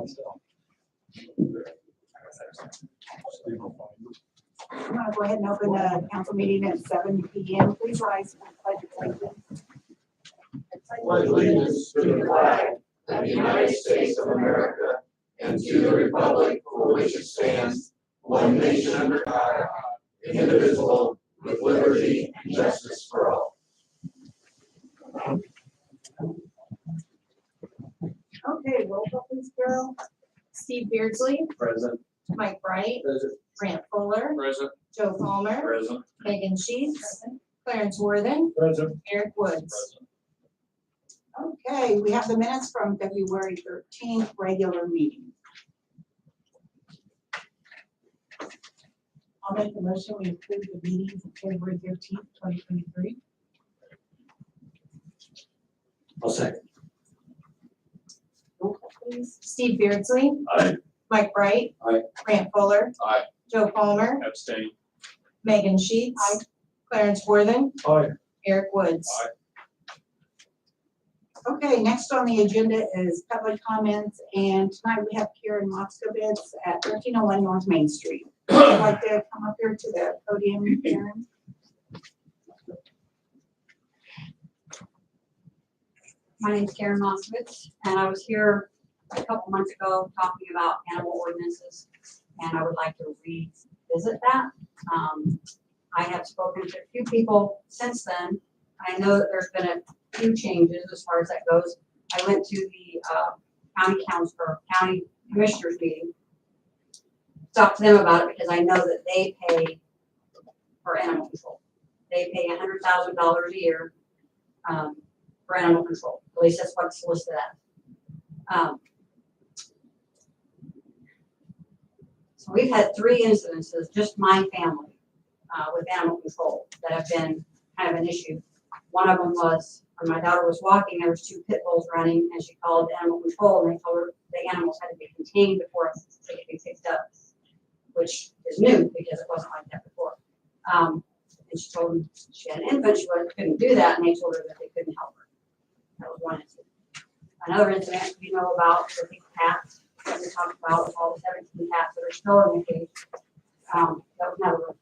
myself. I'm going to go ahead and open the council meeting at 7 p.m. Please rise for the pledge of allegiance. Pledge allegiance to the flag of the United States of America and to the republic for which it stands, one nation under God, indivisible, with liberty and justice for all. Okay, roll call please, Carol. Steve Beardsley, Present. Mike Bright, Present. Grant Fuller, Present. Joe Palmer, Present. Megan Sheets, Clarence Worthen, Present. Eric Woods. Okay, we have the minutes from February 13th, regular meeting. I'll make the motion, we approve the meetings of February 13th, 2023. I'll second. Roll call please. Steve Beardsley, Aye. Mike Bright, Aye. Grant Fuller, Aye. Joe Palmer, Abstain. Megan Sheets, Aye. Clarence Worthen, Aye. Eric Woods. Aye. Okay, next on the agenda is public comments, and tonight we have Karen Moskowitz at 1301 North Main Street. Would you like to come up here to the podium, Karen? My name is Karen Moskowitz, and I was here a couple months ago talking about animal ordinances, and I would like to revisit that. I have spoken to a few people since then. I know that there's been a few changes as far as that goes. I went to the county council or county commissioners meeting, talked to them about it because I know that they pay for animal control. They pay $100,000 a year for animal control. At least that's what's listed at. So we've had 3 incidences, just my family, with animal control that have been kind of an issue. One of them was when my daughter was walking, there was 2 pit bulls running, and she called animal control, and they told her the animals had to be contained before they could be picked up, which is new because it wasn't like that before. And she told them she had an infant, she couldn't do that, and they told her that they couldn't help her. That was one incident. Another incident you know about the big cats that we talked about with all the 17 cats that are still in the cage. That was another one.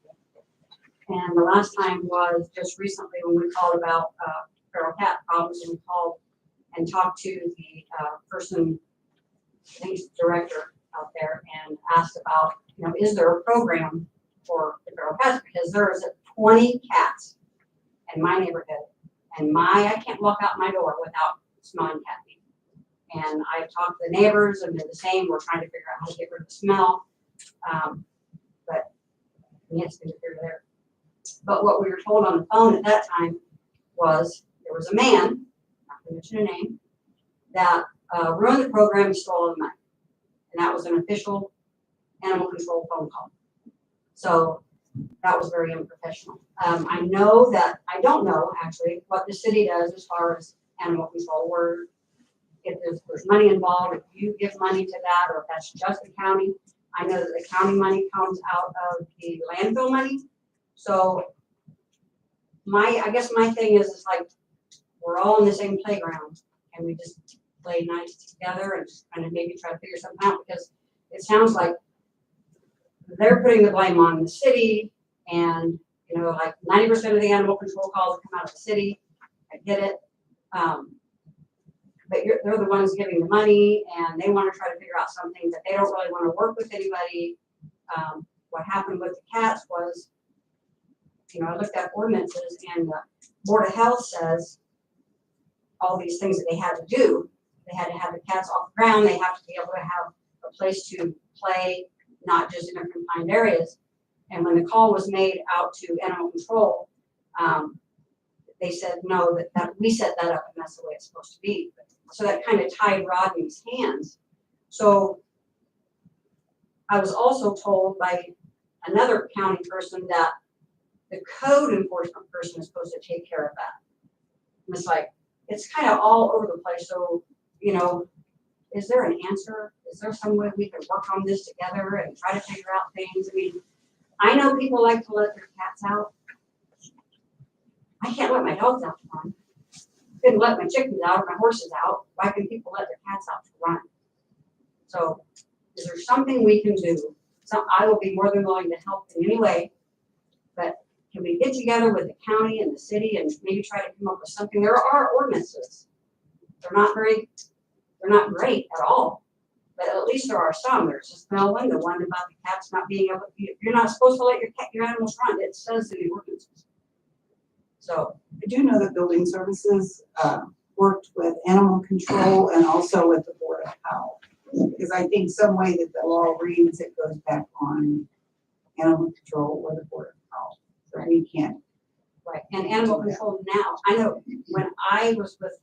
And the last time was just recently when we called about feral cat problems, and we called and talked to the person, I think he's the director out there, and asked about, is there a program for the feral cats? Because there's 20 cats in my neighborhood, and I can't walk out my door without smelling cat feed. And I've talked to the neighbors, and they're the same. We're trying to figure out how to get rid of the smell. But it's neither here nor there. But what we were told on the phone at that time was there was a man, not to mention a name, that ruined the program and stole all the money. And that was an official animal control phone call. So that was very unprofessional. I know that, I don't know actually what the city does as far as animal control, where if there's money involved, if you give money to that, or if that's just the county. I know that the county money comes out of the landfill money. So I guess my thing is like, we're all in the same playground, and we just play nice together and just kind of maybe try to figure something out, because it sounds like they're putting the blame on the city, and like 90% of the animal control calls come out of the city. I get it. But they're the ones giving the money, and they want to try to figure out something that they don't really want to work with anybody. What happened with the cats was, I looked at ordinances, and the Board of Health says all these things that they had to do. They had to have the cats off the ground. They have to be able to have a place to play, not just in their confined areas. And when the call was made out to animal control, they said no, that we set that up, and that's the way it's supposed to be. So that kind of tied Rodney's hands. So I was also told by another county person that the code enforcement person is supposed to take care of that. And it's like, it's kind of all over the place. So, is there an answer? Is there some way we can work on this together and try to figure out things? I mean, I know people like to let their cats out. I can't let my dogs out to run. Couldn't let my chickens out or my horses out. Why can people let their cats out to run? So is there something we can do? So I will be more than willing to help in any way, but can we get together with the county and the city and maybe try to come up with something? There are ordinances. They're not great at all, but at least there are some. There's just no one, the one about the cats not being able, you're not supposed to let your animals run. It says in the ordinances. So, I do know that building services worked with animal control and also with the Board of Health. Because I think some way that the law reads, it goes back on animal control or the Board of Health. So we can't. right, and animal control now, I know when I was with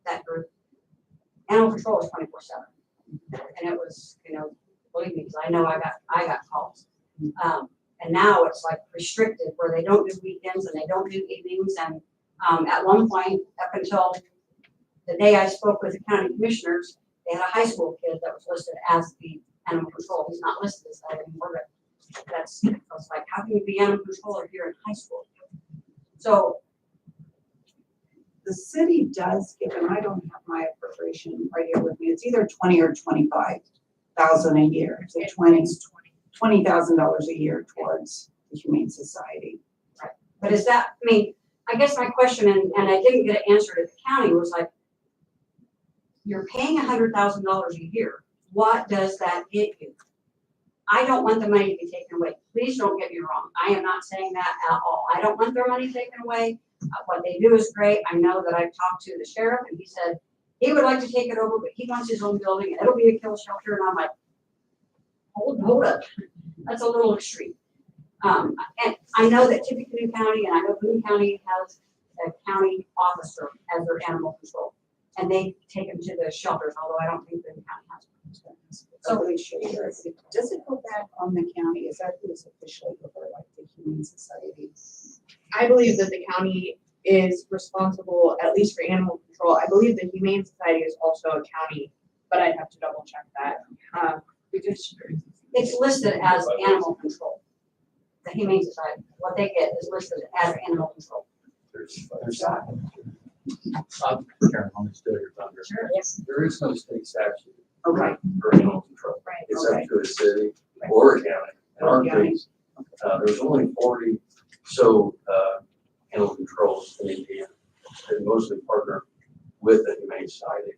that group, animal control was 24/7. And it was, believe me, because I know I got calls. And now it's like restricted where they don't do weekends and they don't do evenings. And at one point, up until the day I spoke with the county commissioners, they had a high school kid that was listed as the animal control. He's not listed as that anymore, but I was like, how can you be animal controller here in high school? So The city does give, and I don't have my appropriation right here with me, it's either 20 or 25,000 a year. So $20,000 a year towards the Humane Society. but is that, I mean, I guess my question, and I didn't get an answer to the county, was like, you're paying $100,000 a year. What does that get you? I don't want the money to be taken away. Please don't get me wrong. I am not saying that at all. I don't want their money taken away. What they do is great. I know that I've talked to the sheriff and he said he would like to take it over, but he wants his own building and it'll be a kill shelter. And I'm like, hold up. That's a little extreme. And I know that Tippecanoe County and I know Boone County has a county officer as their animal control. And they take them to the shelters, although I don't think Boone County has one. So does it go back on the county? Is that who's officially over like the Humane Society? I believe that the county is responsible, at least for animal control. I believe the Humane Society is also a county, but I'd have to double check that. It's listed as animal control. The Humane Society, what they get is listed as animal control. There's Karen, let me steal your thunder. Sure. Yes. There is no state statute Okay. for animal control. Right. It's Okay. up to a city or a county. In our County. case, there's only 40 so animal controls in Indiana that mostly partner with the Humane Society.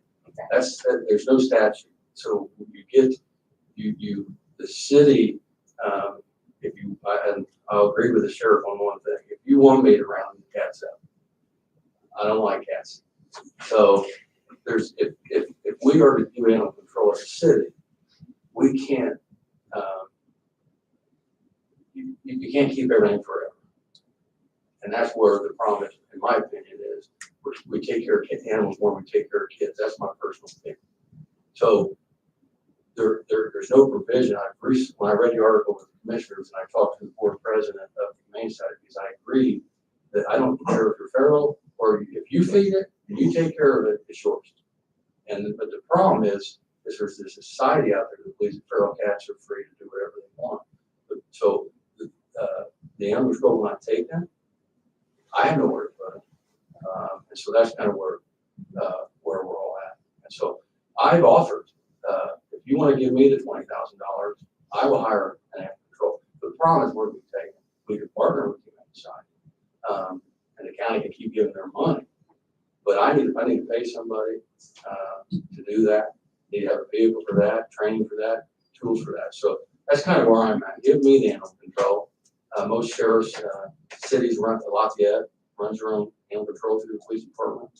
There's no statute. So you get, the city, and I'll agree with the sheriff on one thing. If you want me to round the cats up, I don't like cats. So if we are to do animal control as a city, we can't, you can't keep everything forever. And that's where the problem is, in my opinion, is we take care of animals more than we take care of kids. That's my personal opinion. So there's no provision. When I read the article with the commissioners and I talked to the board president of the Humane Society, because I agree that I don't care if you're feral or if you feed it and you take care of it, it's yours. But the problem is there's this society out there that believes that feral cats are free to do whatever they want. So the animal control will not take them. I have nowhere to put them. And so that's kind of where we're all at. And so I've offered, if you want to give me the $20,000, I will hire an animal control. But the problem is where we take them. We can partner with the Humane Society. And the county can keep giving their money. But I need to pay somebody to do that. Need to have a vehicle for that, training for that, tools for that. So that's kind of where I'm at. Give me the animal control. Most sheriffs, cities run, Lafayette runs their own animal control through the police department.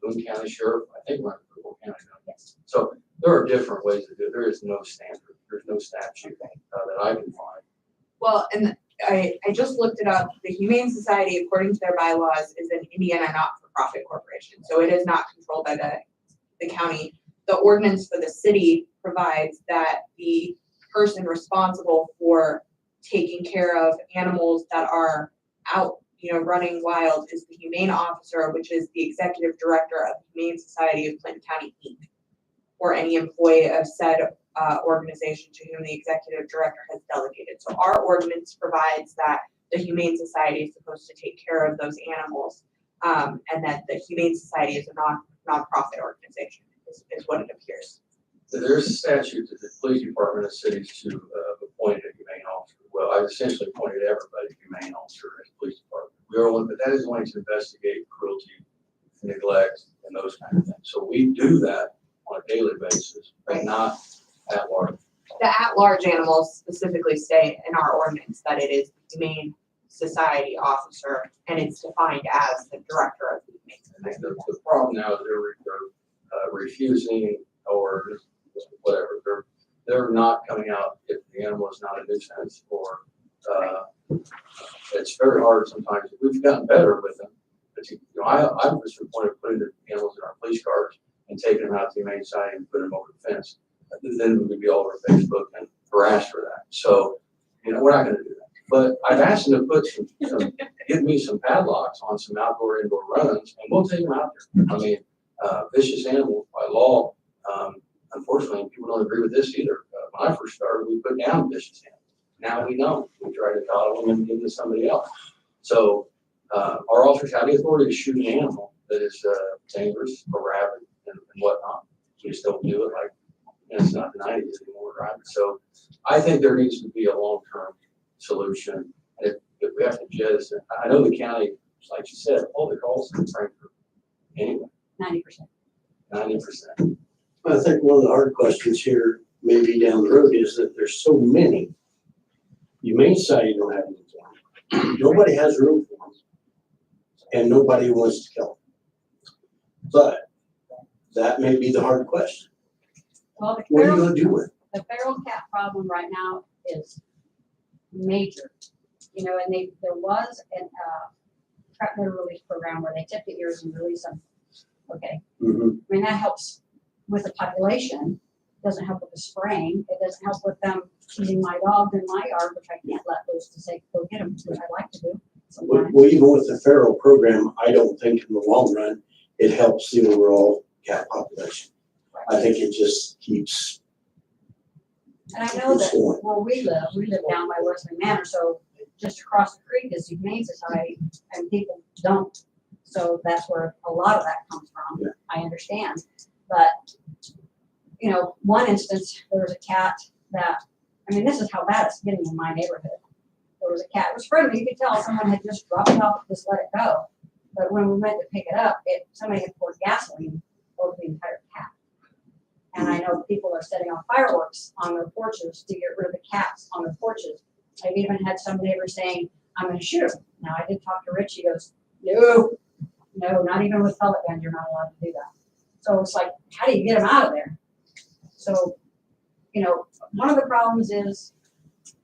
Boone County Sheriff, I think, runs the whole county. Yes. So there are different ways to do it. There is no standard. There's no statute that I can find. Well, and I just looked it up. The Humane Society, according to their bylaws, is an Indiana not-for-profit corporation. So it is not controlled by the county. The ordinance for the city provides that the person responsible for taking care of animals that are out, running wild is the humane officer, which is the executive director of the Humane Society of Clinton County, Inc., or any employee of said organization to whom the executive director has delegated. So our ordinance provides that the Humane Society is supposed to take care of those animals, and that the Humane Society is a non-profit organization, is what it appears. There's a statute that the police department of cities to appoint a humane officer. Well, I've essentially appointed everybody humane officer as police department. We are one, but that is going to investigate cruelty, neglect, and those kind of things. So we do that on a daily basis, but not at large. The at-large animals specifically say in our ordinance that it is the Humane Society officer, and it's defined as the director of the Humane And Society. the problem now is they're refusing or whatever. They're not coming out if the animal is not a nuisance or it's very hard sometimes. We've gotten better with them. But I was to the point of putting the animals in our police cars and taking them out to the Humane Society and putting them over the fence. Then we'd be all over Facebook and harassed for that. So, we're not gonna do that. But I've asked them to put give me some padlocks on some outdoor indoor runs and we'll take them out there. I mean, vicious animals by law, unfortunately, people don't agree with this either. When I first started, we put down vicious animals. Now we don't. We try to coddle them and give them to somebody else. So our officers have the authority to shoot an animal that is dangerous or rabid and whatnot. We just don't do it like it's not the 90s anymore, right? So I think there needs to be a long-term solution. And if we have to jettison, I know the county, like you said, all the calls in Frankfurt anyway, 90%. 90%. I think one of the hard questions here, maybe down the road, is that there's so many. Humane Society don't have any for them. Nobody has room for them. And nobody wants to kill them. But that may be the hard question. Well, the What are you feral, gonna do with it? the feral cat problem right now is major. And there was a trap litter release program where they tip the ears and release them. Okay, Mhm. I mean, that helps with the population, doesn't help with the spraying, it doesn't help with them eating my dogs in my yard, which I can't let those to say, go get them, which I like to do sometimes. Well, even with the feral program, I don't think in the long run, it helps the overall cat population. I think it just keeps And I know that going. where we live down by Wesley Manor, so just across the creek is the Humane Society, and people don't. So that's where a lot of that comes from, Yeah. I understand. But, one instance, there was a cat that, this is how bad it's getting in my neighborhood. There was a cat, it was friendly, you could tell someone had just dropped it off, just let it go. But when we went to pick it up, somebody had poured gasoline over the entire cat. And I know people are setting off fireworks on their porches to get rid of the cats on their porches. I've even had some neighbors saying, I'm gonna shoot him. Now, I did talk to Rich, he goes, no, not even with pellet guns, you're not allowed to do that. So it's like, how do you get them out of there? So, one of the problems is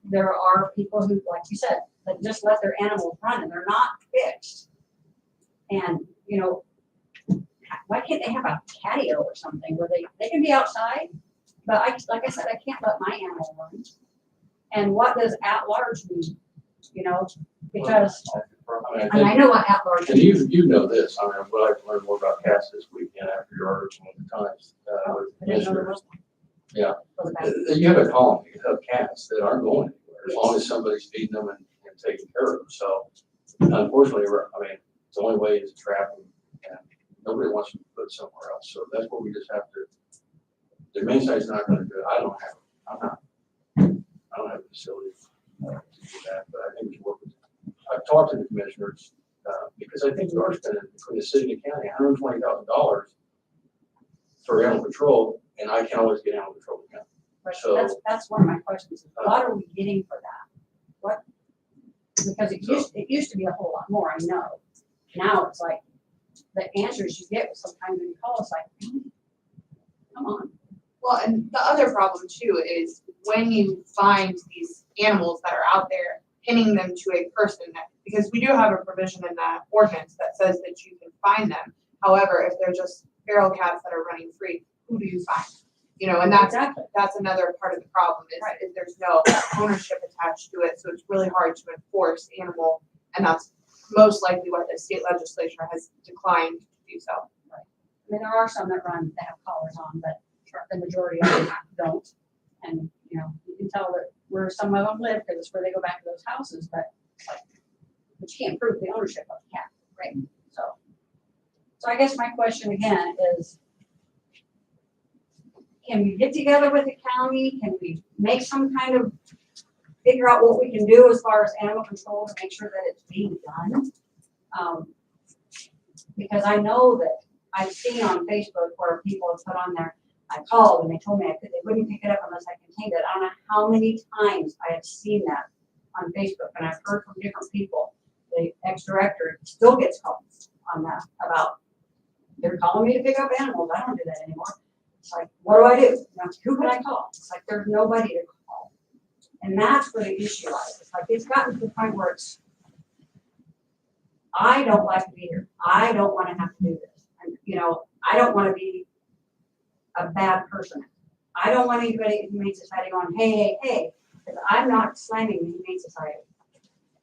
there are people who, like you said, that just let their animals run and they're not fixed. And, why can't they have a patio or something where they can be outside? But like I said, I can't let my animal run. And what does at large mean? Because, and I know what at large And means. you know this, what I've learned more about cats this weekend after your article in the Times. I didn't know there was one. Yeah. Was that- You have a colony of cats that aren't going anywhere, as long as somebody's feeding them and taking care of them. So unfortunately, the only way is to trap them, and nobody wants them to put somewhere else. So that's what we just have to, the Humane Society's not gonna do it. I don't have a facility to do that, but I think we should work with them. I've talked to the commissioners, because I think we are spending between the city and the county $120,000 for animal control, and I can't always get animal control to county. Right, So- that's one of my questions. What are we getting for that? What? Because it used to be a whole lot more, I know. Now it's like, the answers you get sometimes when you call, it's like, come on. Well, and the other problem too is when you find these animals that are out there, pinning them to a person because we do have a provision in the ordinance that says that you can find them. However, if they're just feral cats that are running free, who do you find? And Exactly. that's another part of the problem is there's no ownership attached to it. So it's really hard to enforce animal, and that's most likely why the state legislature has declined to do so. There are some that have collars on, but the majority of them don't. And, you can tell that where some of them live, because it's where they go back to those houses, but you can't prove the ownership of the cat, right? So I guess my question again is, can we get together with the county? Can we make some kind of, figure out what we can do as far as animal control to make sure that it's being done? Because I know that I've seen on Facebook where people have put on there, I called and they told me they wouldn't pick it up unless I contained it. I don't know how many times I have seen that on Facebook, and I've heard from different people. The ex-director still gets calls on that about, they're calling me to pick up animals. I don't do that anymore. It's like, what do I do? Now, who can I call? It's like, there's nobody to call. And that's where the issue lies. It's like, it's gotten to the point where it's, I don't like to be here. I don't want to have to do this. And, you know, I don't want to be a bad person. I don't want anybody in Humane Society going, hey, hey, hey, because I'm not slamming the Humane Society.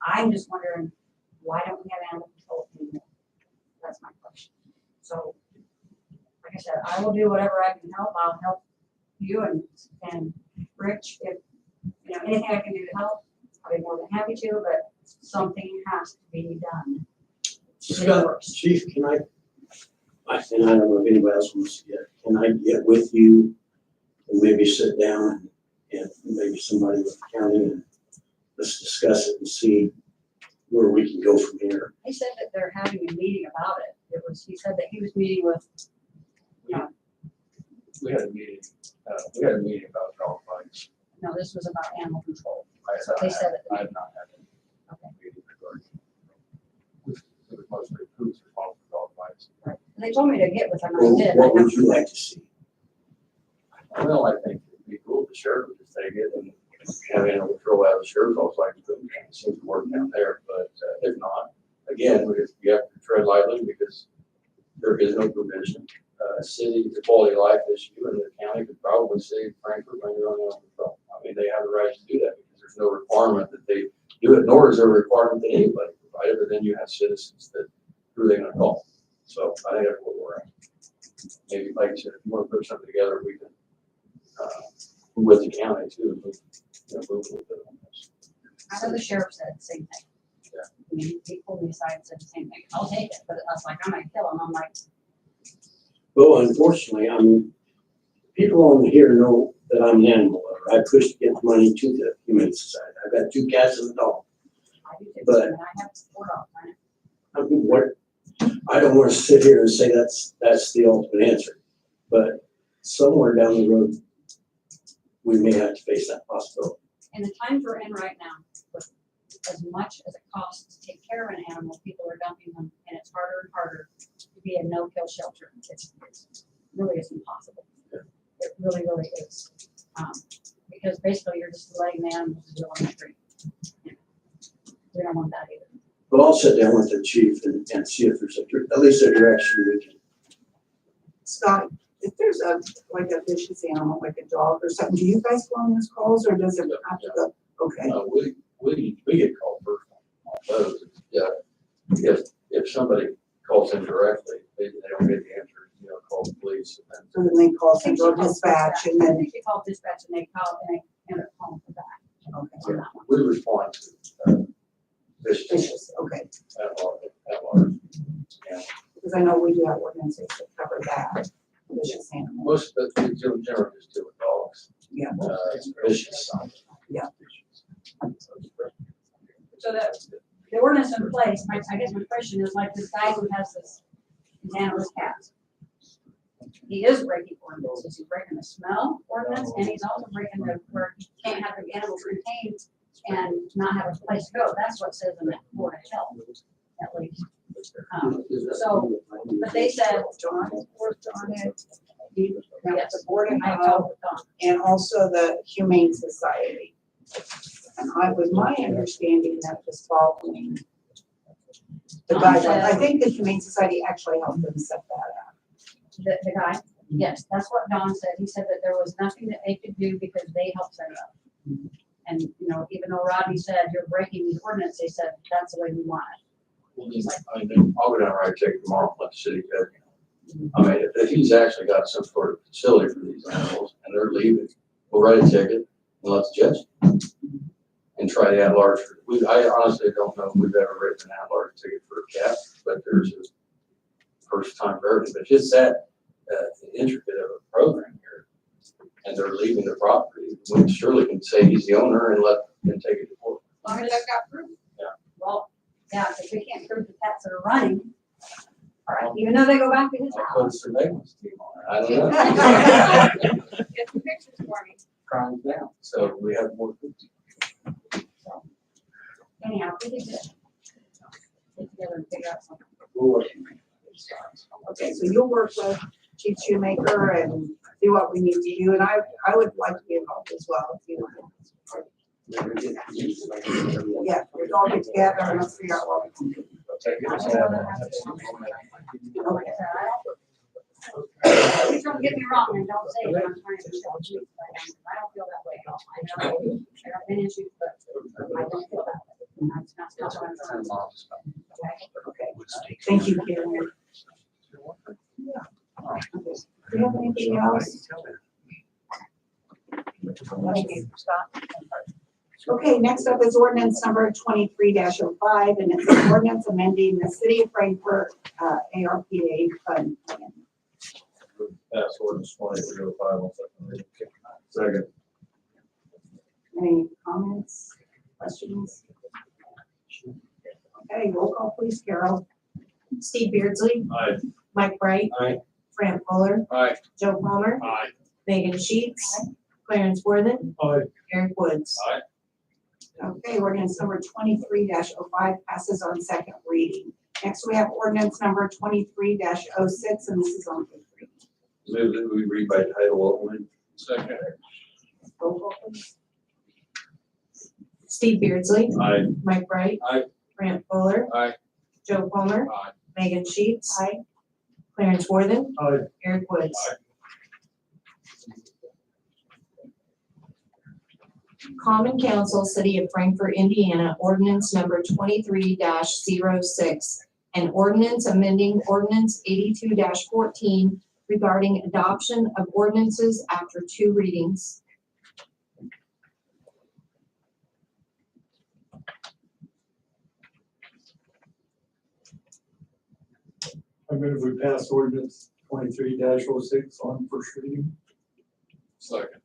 I'm just wondering, why don't we have animal control anymore? That's my question. So, like I said, I will do whatever I can help. I'll help you and Rich, if, you know, anything I can do to help, I'll be more than happy to, but something has to be done. Scott, Chief, can I and I don't know if anybody else wants to get, can I get with you and maybe sit down and maybe somebody with the county and let's discuss it and see where we can go from here. He said that they're having a meeting about it. He said that he was meeting with, We had a meeting about dog fights. no, this was about animal control. I That's what they said. I have not had Okay. a meeting regarding. It was mostly who's responsible for dog fights. They told me to get with them. I Well, did. what would you like to see? Well, I think it'd be cool if the sheriff would just take it and have animal control out of the sheriff's office like it seems to work down there, but if not, again, you have to tread lightly because there is no provision. City, it's a quality of life issue, and the county could probably say, Frankfurt, bring your own animal control. I mean, they have the right to do that because there's no requirement that they do it, nor is there a requirement that anybody provide it, but then you have citizens that, who are they gonna call? So I think that's what we're at. Maybe, like I said, if you wanna put something together, we can, move with the county too, move with it on this. I know the sheriff said the same thing. Yeah. I mean, he pulled me aside and said the same thing. I'll take it, but I was like, I'm gonna kill him. I'm like, Well, unfortunately, I mean, people on here know that I'm an animal lover. I push to get money to the Humane Society. I've got 2 cats and a dog. I do too, But- and I have 4 dogs. I know. I mean, I don't want to sit here and say that's the ultimate answer, but somewhere down the road, we may have to face that possibility. In the times we're in right now, with as much as it costs to take care of an animal, people are dumping them, and it's harder and harder to be a no-kill shelter. It's really is impossible. It really, really is. Because basically you're just letting the animals do on the street. We don't want that either. But I'll sit down with the chief and see if there's at least a direction we can. Scott, if there's a vicious animal, like a dog or something, do you guys go on those calls or does it have to go? Okay, We get called first on those. Yeah, if somebody calls in directly, they don't get the answer, call the police and so then they call I think central she called dispatch and I then, think she called dispatch and they called and they ended up calling for that. okay, On that one. we respond to vicious vicious, okay. at large. Yeah. Because I know we do have ordinances that cover that, vicious animal. Most of it, we generally just deal with dogs. Yeah. Vicious. Yeah. So the ordinance in place, I guess my question is like this guy who has these animal cats. He is breaking ordinances. He's breaking the smell ordinance and he's also breaking where he can't have the animals contained and not have a place to go. That's what it says in the Board of Health, at least. So, but they said, John, where's John at? yes, The Board of I Health told Don. and also the Humane Society. And my understanding that was following the guidelines. I think the Humane Society actually helped them set that up. The guy, yes, that's what Don said. He said that there was nothing that they could do because they helped set it up. And, even though Rodney said you're breaking the ordinance, they said that's the way we want it. I'll go down right check tomorrow and let the city judge. I mean, if he's actually got some sort of facility for these animals and they're leaving, we'll write a ticket and let the judge and try the at-large. I honestly don't know if we've ever written an at-large ticket for a cat, but there's a first time for everything. But just that intricate of a program here, and they're leaving the property, we surely can say he's the owner and let him take it to court. As long as I've got proof. Well, yeah, because we can't prove the pets are running. All right, even though they go back to his I'll put a house. surveillance team on it, I don't know. Get some pictures for me. Crimes down, so we have more. Anyhow, we need to get together and figure out something. Okay, so you'll work with Chief Shoemaker and do what we need to do, and I would like to be involved as well, if you want. Yeah, we'll all get together and let's figure out what we can do. Please don't get me wrong and don't say that I'm trying to show you. I don't feel that way at all. I know there have been issues, but I don't feel that way. That's not what I'm trying to say. Okay, thank you, Karen. Do you have anything else? Okay, next up is ordinance number 23-05, and it's an ordinance amending the City of Frankfurt ARPA fund plan. Pass ordinance 2305 on second reading. Second. Any comments, questions? Okay, roll call please, Carol. Steve Beardsley, Aye. Mike Bright. Aye. Fran Fuller, Aye. Joe Palmer, Aye. Megan Sheets, Clarence Worthing, Aye. Eric Woods. Aye. Okay, ordinance number 23-05 passes on second reading. Next, we have ordinance number 23-06, and this is on first reading. Move that we read by title only. Second. Roll call please. Steve Beardsley, Aye. Mike Bright. Aye. Fran Fuller. Aye. Joe Palmer. Aye. Megan Sheets. Clarence Worthing, Aye. Eric Woods. Aye. Common Council, City of Frankfurt, Indiana, ordinance number 23-06, an ordinance amending ordinance 82-14 regarding adoption of ordinances after two readings. I move we pass ordinance 23-06 on first reading. Second.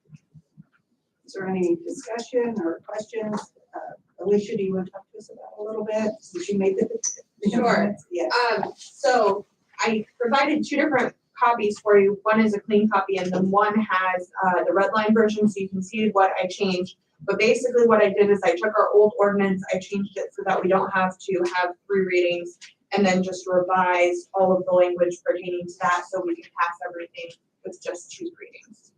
Is there any discussion or questions? Alicia, do you want to talk to us about it a little bit, since you made the? Sure. Yeah. So I provided two different copies for you. One is a clean copy and then one has the red line version, so you can see what I changed. But basically what I did is I took our old ordinance, I changed it so that we don't have to have three readings, and then just revised all of the language pertaining to that so we can pass everything with just two readings.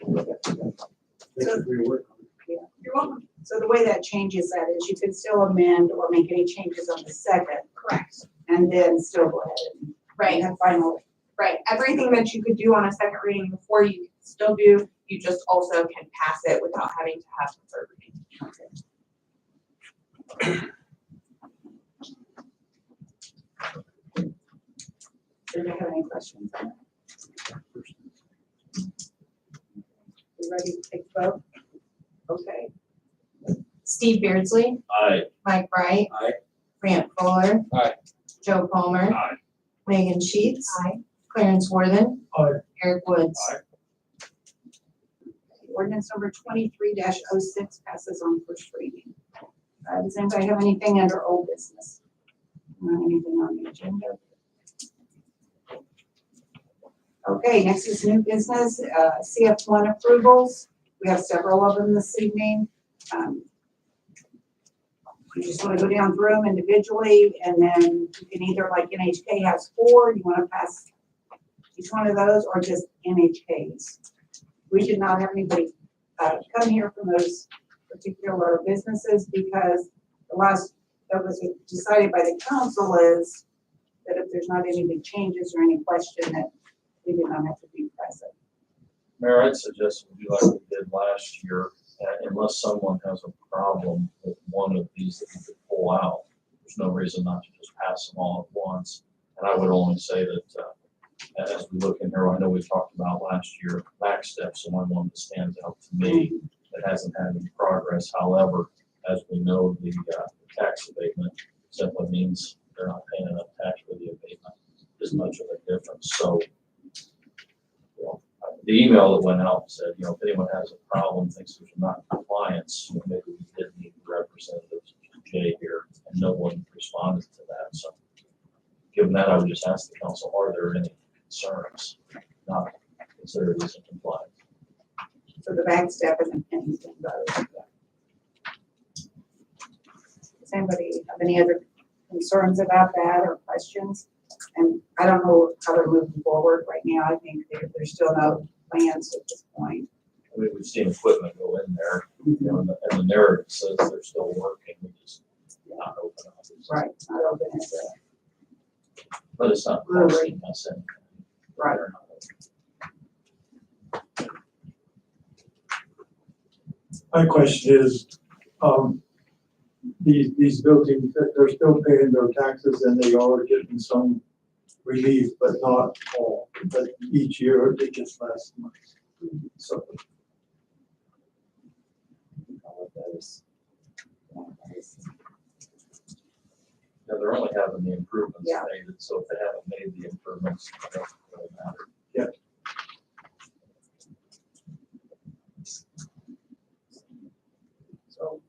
Thank you for your work. You're welcome. So the way that changes that is you can still amend or make any changes on the second, Correct. and then still go ahead and Right. have final. Right, everything that you could do on a second reading before you can still do, you just also can pass it without having to have the third reading. Do you have any questions on that? You ready to take the vote? Okay. Steve Beardsley, Aye. Mike Bright. Aye. Fran Fuller. Aye. Joe Palmer. Aye. Megan Sheets. Clarence Worthing. Aye. Eric Woods. Aye. Ordinance number 23-06 passes on first reading. Does anybody have anything under old business? Anything on the agenda? Okay, next is new business, CF1 approvals. We have several of them this evening. You just want to go down through them individually, and then you can either, like NHK has 4, you want to pass each one of those, or just NHKs. We did not have anybody come here from those particular businesses because the last that was decided by the council is that if there's not any big changes or any question that we did not have to be present. Mayor, I'd suggest we do like we did last year, unless someone has a problem with one of these that we could pull out. There's no reason not to just pass them all at once. And I would only say that as we look in here, I know we talked about last year, back steps, the one that stands out to me that hasn't had any progress. However, as we know, the tax abatement simply means they're not paying enough tax for the abatement. as much of a difference. So, you know, the email that went out said, you know, if anyone has a problem, thinks there's not compliance, you know, maybe we did need representatives Jay here, and no one responded to that. So, given that, I would just ask the council, are there any concerns not considered as in compliance? So the back step isn't anything but. Does anybody have any other concerns about that or questions? And I don't know how they're moving forward right now. I think there's still no plans at this point. I mean, we've seen equipment go in there, you know, and the narrative says they're still working, we just not open up. Right, it's not open at the, But it's not Really? costing us anything. right. They're not open. My question is, these buildings, they're still paying their taxes and they are getting some relief, but not all. But each year it gets less money. So Yeah, they're only having the improvements Yeah. made, so if they haven't made the improvements, it doesn't really matter. So,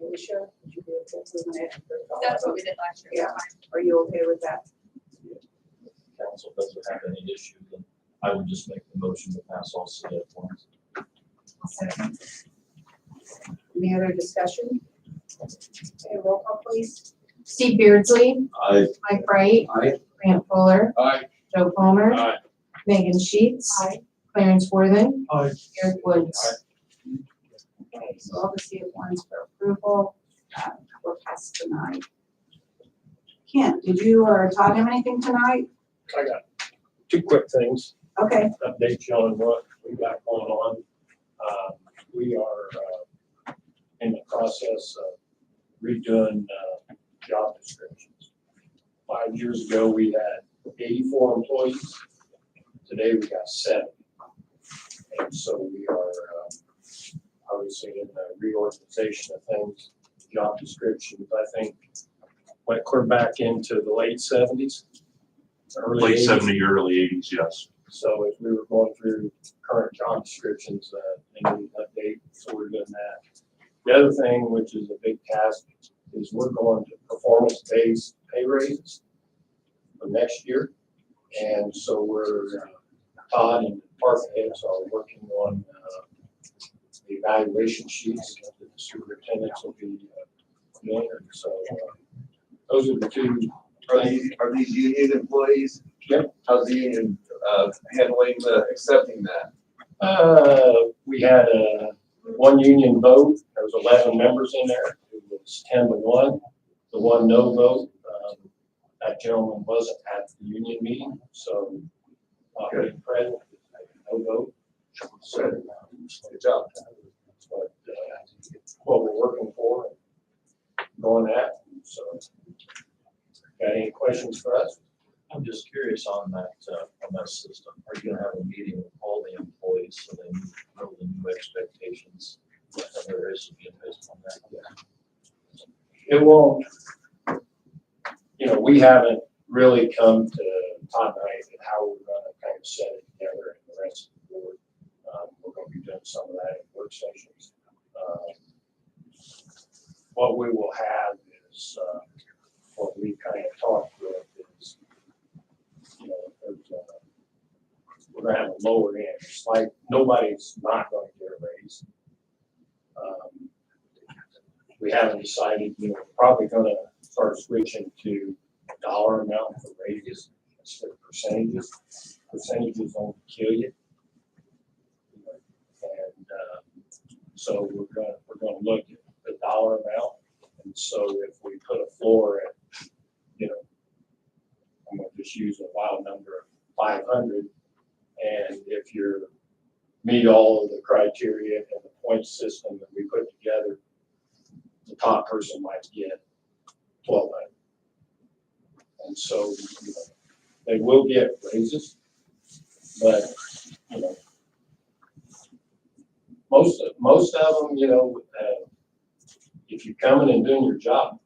Alicia, would you be okay with that? That's what we did last year. Yeah. Are you okay with that? Council doesn't have any issue, then I would just make the motion to pass all city at once. Any other discussion? Okay, roll call please. Steve Beardsley, Aye. Mike Bright, Aye. Grant Fuller, Aye. Joe Palmer, Aye. Megan Sheets, Clarence Worthen, I, Eric Woods. Okay, so all the CF ones for approval, we'll pass tonight. Kent, did you or Todd have anything tonight? I got two quick things, Okay, update you on what we got going on. We are in the process of redoing job descriptions. 5 years ago, we had 84 employees. Today, we got 70. And so we are obviously in the reorganization of things, job descriptions, I think, went clear back into the late 70s. Early Late 80s. 70s, early 80s, yes. So if we were going through current job descriptions, they need an update, so we're doing that. The other thing, which is a big task, is we're going to performance-based pay raises for next year. And so Todd and department heads are working on the evaluation sheets that the superintendents will be doing. So those are the two. Are these union employees? Yep. How's the union, handling accepting that? We had one union vote. There was 11 members in there. It was 10-1. The one no vote, that gentleman wasn't at the union meeting, so not being present, no vote. So, Good job. that's what we're working for and going at. So, got any questions for us? I'm just curious on that system. Are you gonna have a meeting with all the employees so they know the new expectations? And there is to be based on that. It won't, we haven't really come to time and how we're gonna kind of set it together and the rest of the board. We're gonna be doing some of that in work sessions. What we will have is, what we kind of talked with is, we're gonna have a lower end. It's like nobody's not gonna get a raise. We haven't decided, we're probably gonna start switching to dollar amount for raises instead of percentages. Percentages don't kill you. And so we're gonna look at the dollar amount. And so if we put a floor at, I'm gonna just use a wild number of 500. And if you meet all of the criteria and the point system that we put together, the top person might get 1,200. And so, they will get raises, but, most of them, if you're coming and doing your job,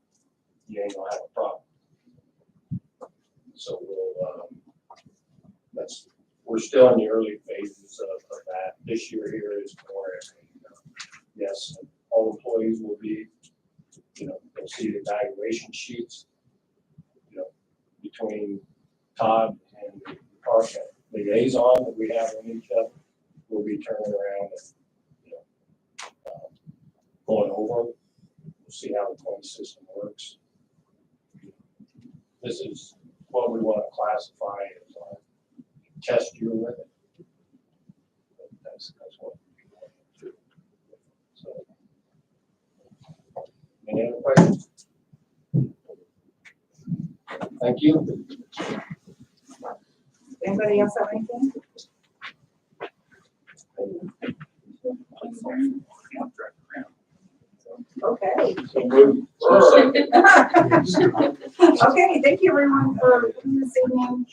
you ain't gonna have a problem. So we're still in the early phases of that. This year here is more, yes, all employees will be, they'll see the evaluation sheets, between Todd and the department liaison that we have on each other. We'll be turning around and, going over, we'll see how the point system works. This is what we want to classify as our test year with it. That's what we want to do. So, any other questions? Thank you. Anybody else have anything? Okay. So move. Okay, thank you everyone for coming this evening.